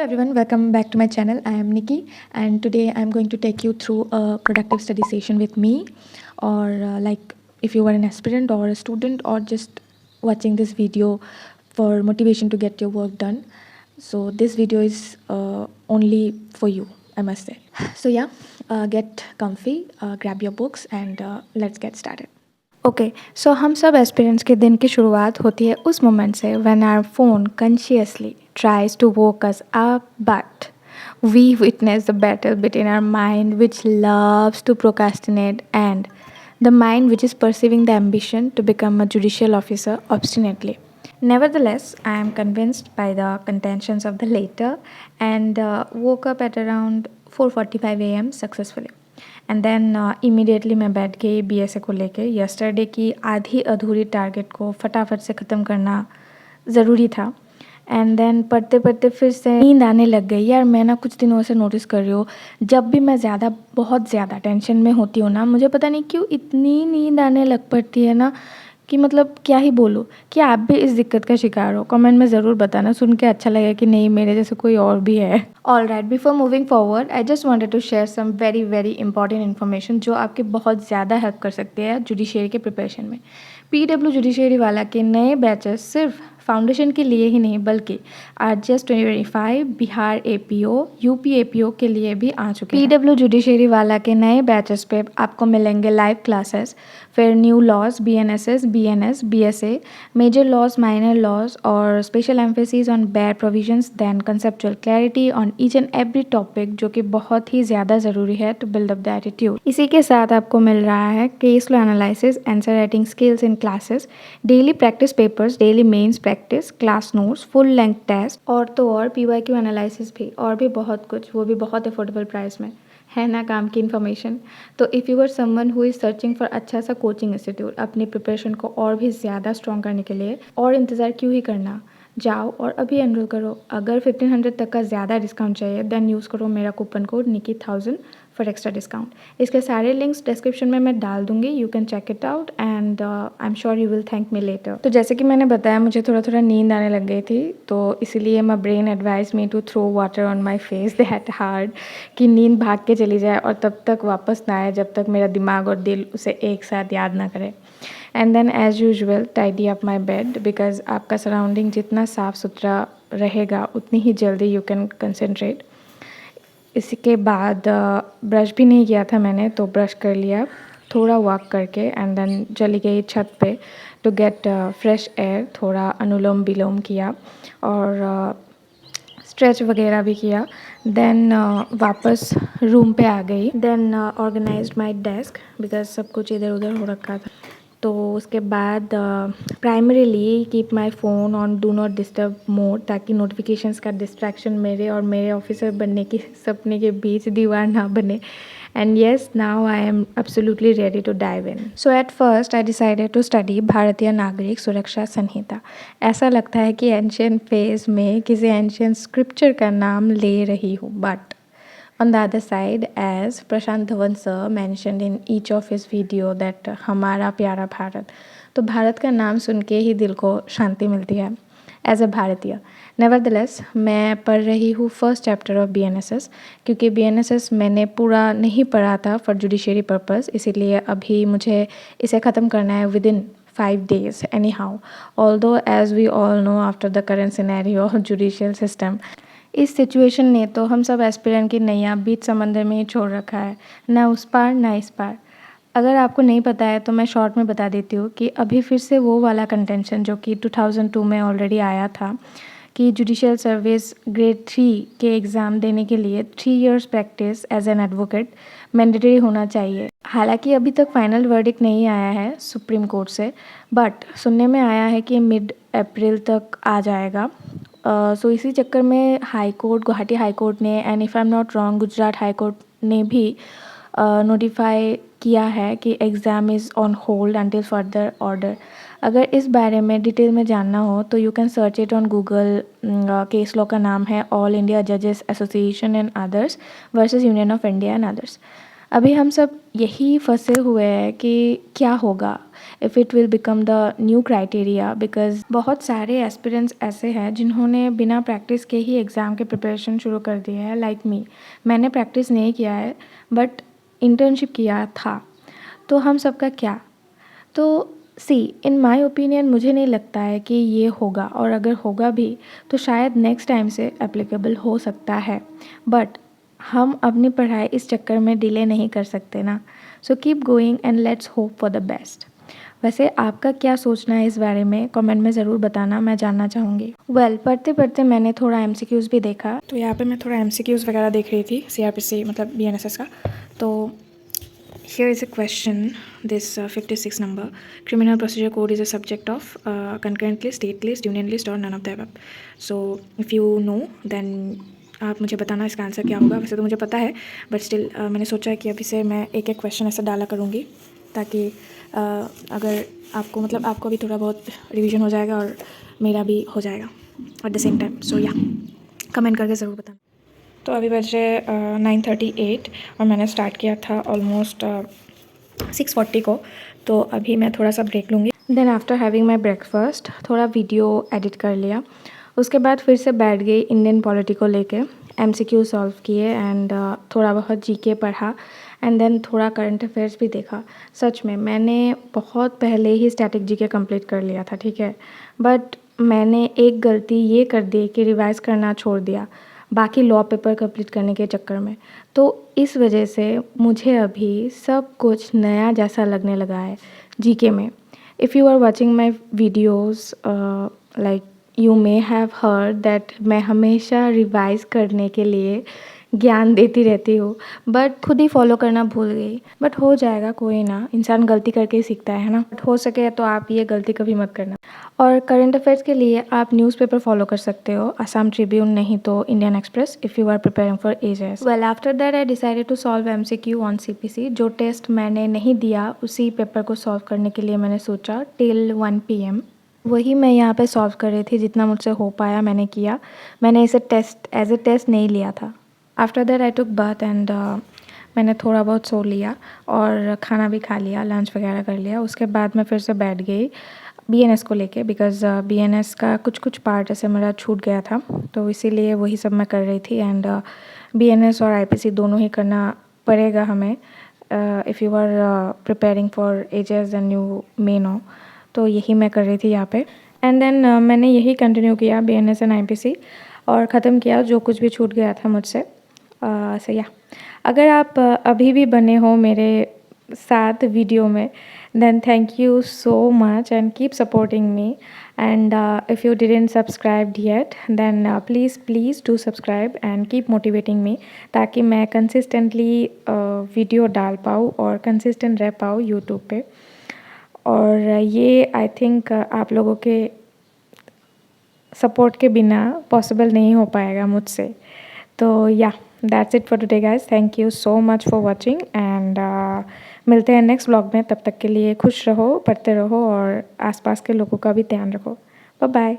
everyone, welcome back to my channel. I am Nikki, and today I'm going to take you through a productive study session with me, or like if you are an aspirant or a student or just watching this video for motivation to get your work done. So this video is only for you, I must say. So yeah, get comfy, grab your books, and let's get started. Okay so हम सब aspirants के दिन की शुरुआत होती है उस moment से when our phone consciously tries to woke us up, but we witness the battle between our mind, which loves to procrastinate, and the mind, which is perceiving the ambition to become a judicial officer obstinately. Nevertheless, I am convinced by the contentions of the latter and woke up at around 4:45 a.m. successfully. And then immediately मैं बैठ गई BSA को लेके yesterday की आधी अधूरी target को फटाफट से ख़त्म करना ज़रूरी था। एंड देन पढ़ते पढ़ते फिर से नींद आने लग गई। यार मैं ना कुछ दिनों से नोटिस कर रही हूँ, जब भी मैं बहुत ज़्यादा टेंशन में होती हूँ ना, मुझे पता नहीं क्यों इतनी नींद आने लग पड़ती है ना कि मतलब क्या ही बोलूँ। कि आप भी इस दिक्कत का शिकार हो? कमेंट में ज़रूर बताना, सुन के अच्छा लगेगा कि नहीं मेरे जैसे कोई और भी है। All right, before moving forward I just wanted to share some very very important information जो आपके बहुत ज़्यादा हेल्प कर सकती है जुडिशरी के प्रिपरेशन में। PW जुडिशरी वाला के नए बैचेस सिर्फ फाउंडेशन के लिए ही नहीं बल्कि RGS 2025 Bihar APO UP APO के लिए भी आ चुके हैं। PW जुडिशरी वाला के नए बैचेस पे आपको मिलेंगे लाइव क्लासेस, फिर new laws, BNSS, BNS, BSA, major laws, minor laws और special emphasis on bare provisions, then conceptual clarity on each and every topic जो कि बहुत ही ज़्यादा ज़रूरी है to build up the attitude. इसी के साथ आपको मिल रहा है case law analysis, answer writing skills in classes, daily practice papers, daily mains practice, class notes, full length test और तो और PYQ एनालिसिस भी और भी बहुत कुछ, वो भी बहुत अफोर्डेबल प्राइस में है ना काम की इन्फॉर्मेशन। तो if you are someone who is searching for अच्छा सा कोचिंग इंस्टीट्यूट अपनी प्रिपरेशन को और भी ज़्यादा स्ट्रॉन्ग करने के लिए, और इंतज़ार क्यों ही करना, जाओ और अभी एनरोल करो। अगर 1500 तक का ज़्यादा डिस्काउंट चाहिए देन यूज़ करो मेरा coupon code Nikki1000 for extra discount. इसके सारे लिंक्स डिस्क्रिप्शन में मैं डाल दूँगी, you can check it out and I am sure you will thank me later. तो जैसे कि मैंने बताया मुझे थोड़ा थोड़ा नींद आने लग गई थी, तो इसीलिए my brain advise me to throw water on my face that hard कि नींद भाग के चली जाए और तब तक वापस ना आए जब तक मेरा दिमाग और दिल उसे एक साथ याद ना करे। And then as usual tidy up my bed, because आपका सराउंडिंग जितना साफ़ सुथरा रहेगा उतनी ही जल्दी यू कैन कंसनट्रेट। इसके बाद ब्रश भी नहीं किया था मैंने, तो ब्रश कर लिया थोड़ा वॉक करके एंड देन चली गई छत पे टू गेट फ्रेश एयर। थोड़ा अनुलोम विलोम किया और स्ट्रेच वगैरह भी किया। देन वापस रूम पे आ गई। Then organised my desk because सब कुछ इधर उधर हो रखा था। तो उसके बाद primarily keep my phone on do not disturb mode ताकि नोटिफिकेशंस का डिस्ट्रैक्शन मेरे और मेरे ऑफिसर बनने के सपने के बीच दीवार ना बने। And yes, now I am absolutely ready to dive in. So at first I decided to study भारतीय नागरिक सुरक्षा संहिता। ऐसा लगता है कि एंशियंट फेज में किसी एंशियंट स्क्रिप्चर का नाम ले रही हूँ, but on the other side, as Prashant Dhawan sir mentioned in each of his video that हमारा प्यारा भारत, तो भारत का नाम सुन के ही दिल को शांति मिलती है एज अ भारतीय। नेवरदलेस मैं पढ़ रही हूँ फर्स्ट चैप्टर ऑफ BNSS, क्योंकि BNSS मैंने पूरा नहीं पढ़ा था फॉर जुडिशरी पर्पस, इसीलिए अभी मुझे इसे ख़त्म करना है within 5 days anyhow. Although as we all know after the current scenario of judicial system, इस सिचुएशन ने तो हम सब एस्पिरेंट की नैया बीच समंदर में ही छोड़ रखा है, ना उस पार ना इस पार। अगर आपको नहीं पता है तो मैं शॉर्ट में बता देती हूँ कि अभी फिर से वो वाला कंटेंशन जो कि 2002 में ऑलरेडी आया था कि जुडिशियल सर्विस ग्रेड 3 के एग्ज़ाम देने के लिए 3 years practice as an advocate mandatory होना चाहिए। हालांकि अभी तक फाइनल वर्डिक्ट नहीं आया है सुप्रीम कोर्ट से, बट सुनने में आया है कि मिड अप्रैल तक आ जाएगा। सो इसी चक्कर में high court, Guwahati high court ने and if I am not wrong Gujarat high court ने भी नोटिफाई किया है कि exam is on hold until further order. अगर इस बारे में डिटेल में जानना हो तो you can search it on Google. Case law का नाम है ऑल इंडिया जजेस association and others versus union of India and others. अभी हम सब यही फंसे हुए हैं कि क्या होगा if it will become the new criteria, because बहुत सारे एस्पिरेंट्स ऐसे हैं जिन्होंने बिना प्रैक्टिस के ही एग्ज़ाम के प्रिपरेशन शुरू कर दिया है, लाइक मी। मैंने प्रैक्टिस नहीं किया है बट इंटर्नशिप किया था। तो हम सबका क्या? तो सी इन माय ओपिनियन मुझे नहीं लगता है कि ये होगा, और अगर होगा भी तो शायद नेक्स्ट टाइम से एप्लीकेबल हो सकता है। बट हम अपनी पढ़ाई इस चक्कर में डिले नहीं कर सकते ना। So keep going and let's hope for the best. वैसे आपका क्या सोचना है इस बारे में कमेंट में ज़रूर बताना, मैं जानना चाहूँगी। पढ़ते पढ़ते मैंने थोड़ा MCQs भी देखा। तो यहाँ पे मैं थोड़ा MCQs वगैरह देख रही थी CRPC मतलब BNSS का। तो here is a question, this 56 number, criminal procedure code is a subject of concurrent list, state list, union list or none of the above. So if you know then आप मुझे बताना इसका answer क्या होगा। वैसे तो मुझे पता है बट स्टिल मैंने सोचा है कि अभी से मैं एक एक क्वेश्चन ऐसा डाला करूँगी ताकि अगर आपको मतलब आपको भी थोड़ा बहुत रिवीजन हो जाएगा और मेरा भी हो जाएगा एट द सेम टाइम। सो या कमेंट करके ज़रूर बताना। तो अभी बज रहे 9:38 और मैंने स्टार्ट किया था ऑलमोस्ट 6:40 को। तो अभी मैं थोड़ा सा ब्रेक लूँगी। Then after having my breakfast थोड़ा वीडियो एडिट कर लिया। उसके बाद फिर से बैठ गई इंडियन पॉलिटी को लेके, MCQ सॉल्व किए एंड थोड़ा बहुत GK पढ़ा एंड देन थोड़ा करंट अफेयर्स भी देखा। सच में मैंने बहुत पहले ही स्टैटिक GK कंप्लीट कर लिया था, ठीक है, बट मैंने एक गलती ये कर दी कि रिवाइज़ करना छोड़ दिया बाकी लॉ पेपर कंप्लीट करने के चक्कर में। तो इस वजह से मुझे अभी सब कुछ नया जैसा लगने लगा है GK में। If you are watching my videos like you may have heard that मैं हमेशा रिवाइज़ करने के लिए ज्ञान देती रहती हूँ बट खुद ही फॉलो करना भूल गई। बट हो जाएगा, कोई ना, इंसान गलती करके ही सीखता है ना। बट हो सके तो आप ये गलती कभी मत करना। और करंट अफेयर्स के लिए आप न्यूज़पेपर फॉलो कर सकते हो, असम ट्रिब्यून नहीं तो Indian Express, if you are preparing for AJS। After that I decided to solve MCQ on CPC। जो टेस्ट मैंने नहीं दिया उसी पेपर को सॉल्व करने के लिए मैंने सोचा टिल 1 PM वही मैं यहाँ पे सॉल्व कर रही थी, जितना मुझसे हो पाया मैंने किया। मैंने इसे टेस्ट एज ए टेस्ट नहीं लिया था। After that I took bath and मैंने थोड़ा बहुत सो लिया और खाना भी खा लिया, लंच वगैरह कर लिया। उसके बाद मैं फिर से बैठ गई BNS को लेके, बिकॉज़ BNS का कुछ कुछ पार्ट ऐसे मेरा छूट गया था, तो इसीलिए वही सब मैं कर रही थी। एंड BNS और IPC दोनों ही करना पड़ेगा हमें if you are preparing for AJS and you may know. तो यही मैं कर रही थी यहाँ पे। एंड देन मैंने यही कंटिन्यू किया BNS एंड IPC और ख़त्म किया जो कुछ भी छूट गया था मुझसे। सो या अगर आप अभी भी बने हो मेरे साथ वीडियो में then thank you so much and keep supporting me. And if you didn't subscribe yet then please do subscribe and keep motivating me ताकि मैं consistently वीडियो डाल पाऊँ और consistent रह पाऊँ यूट्यूब पे। और ये आई थिंक आप लोगों के सपोर्ट के बिना पॉसिबल नहीं हो पाएगा मुझसे। तो या that's it for today guys, thank you so much for watching and मिलते हैं नेक्स्ट व्लॉग में। तब तक के लिए खुश रहो, पढ़ते रहो और आसपास के लोगों का भी ध्यान रखो। Bye bye.